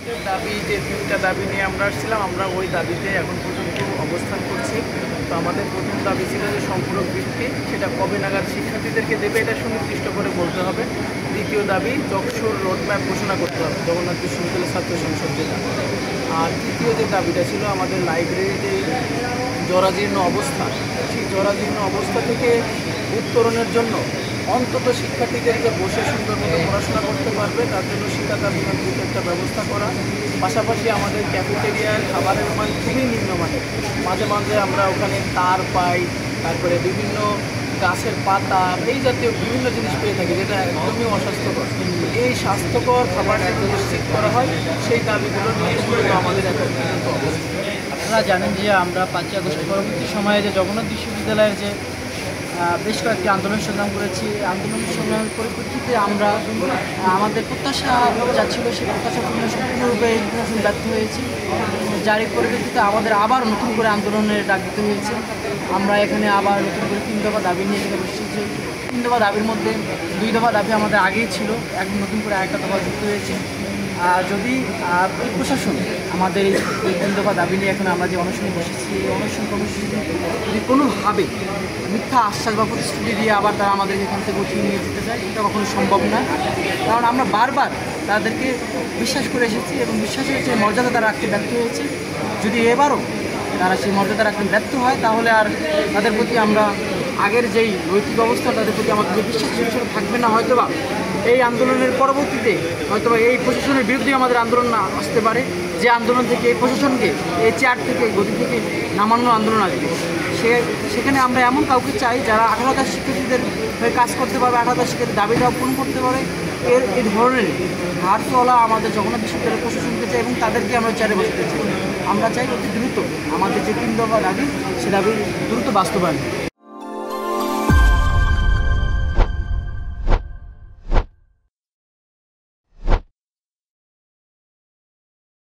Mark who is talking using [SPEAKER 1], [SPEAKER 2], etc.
[SPEAKER 1] দাবি যে 3টা দাবি নিয়ে আমরা আসছিলাম, আমরা ওই দাবিতে এখন পর্যন্ত অবস্থান করছি। তো আমাদের প্রথম দাবি ছিল যে সম্পূরক বৃত্তি, সেটা কবে নাগাদ শিক্ষার্থীদেরকে দেবে এটা সুনির্দিষ্ট করে বলতে হবে। দ্বিতীয় দাবি চকসুর রোডম্যাপ ঘোষণা করতে হবে, জগন্নাথ বিশ্ববিদ্যালয়ের ছাত্র সংসদ যেটা। আর তৃতীয় যে দাবিটা ছিল আমাদের লাইব্রেরির যে জরাজীর্ণ অবস্থা, সেই জরাজীর্ণ অবস্থা থেকে উত্তরণের জন্য অন্তত শিক্ষার্থীদেরকে বসে সুন্দর মতো পড়াশোনা করতে পারবে তার জন্য শীতাতাপ নিয়ন্ত্রিত একটা ব্যবস্থা করা। পাশাপাশি আমাদের ক্যাফেটেরিয়ার খাবারের মান খুবই নিম্নমানের, মাঝে মাঝে আমরা ওখানে তার পাই, তারপরে বিভিন্ন গাছের পাতা, এই জাতীয় বিভিন্ন জিনিস পেয়ে থাকি যেটা একদমই অস্বাস্থ্যকর। এই স্বাস্থ্যকর খাবারটা নিশ্চিত করা হয়, সেই দাবিগুলো নিয়ে আমাদের এখন পর্যন্ত অবস্থা।
[SPEAKER 2] আপনারা জানেন যে আমরা 5ই আগস্ট পরবর্তী সময়ে যে জগন্নাথ বিশ্ববিদ্যালয়ের যে বেশ কয়েকটি আন্দোলন সংগ্রাম করেছি, আন্দোলন সংগ্রামের পরিপ্রেক্ষিতে আমরা আমাদের প্রত্যাশা যা ছিল সেই প্রত্যাশা পূরণে সম্পূর্ণরূপে প্রশাসন ব্যর্থ হয়েছি। যার পরিপ্রেক্ষিতে আমাদের আবার নতুন করে আন্দোলনের ডাক দিতে হয়েছে। আমরা এখানে আবার নতুন করে 3 দফা দাবি নিয়ে এখানে বসেছি। 3 দফা দাবির মধ্যে 2 দফা দাবি আমাদের আগেই ছিল, এখন নতুন করে একটা দফা যুক্ত হয়েছে। যদি প্রশাসন আমাদের এই 3 দফা দাবি নিয়ে এখন আমরা যে অনশনে বসেছি, এই অনশন কর্মসূচি যদি কোনোভাবে মিথ্যা আশ্বাস বা প্রতিশ্রুতি দিয়ে আবার তারা আমাদেরকে এখান থেকে উঠিয়ে নিয়ে যেতে চায়, এটা কখনো সম্ভব না। কারণ আমরা বারবার তাদেরকে বিশ্বাস করে এসেছি এবং বিশ্বাসের যে মর্যাদা তারা রাখতে ব্যর্থ হয়েছে। যদি এবারও তারা সেই মর্যাদা রাখতে ব্যর্থ হয় তাহলে আর তাদের প্রতি আমরা আগের যেই নৈতিক অবস্থা তাদের প্রতি আমাদের যে বিশ্বাস থাকবে না। হয়তোবা এই আন্দোলনের পরবর্তীতে হয়তোবা এই প্রশাসনের বিরুদ্ধে আমাদের আন্দোলন না আসতে পারে, যে আন্দোলন থেকে এই প্রশাসনকে এই চেয়ার থেকে গদি থেকে নামানোর আন্দোলন আসবে। সেখানে আমরা এমন কাউকে চাই যারা 18,000 শিক্ষার্থীদের হয়ে কাজ করতে পারবে, 18,000 শিক্ষার্থীর দাবিটা পূরণ করতে পারে। এই ধরনের হারতলা আমাদের জগন্নাথ বিশ্ববিদ্যালয়ের প্রশাসনকে চাই এবং তাদেরকে আমরা চেয়ারে বসতে চাই। আমরা চাই অতি দ্রুত আমাদের যে 3 দফা দাবি সে দাবি দ্রুত বাস্তবায়ন।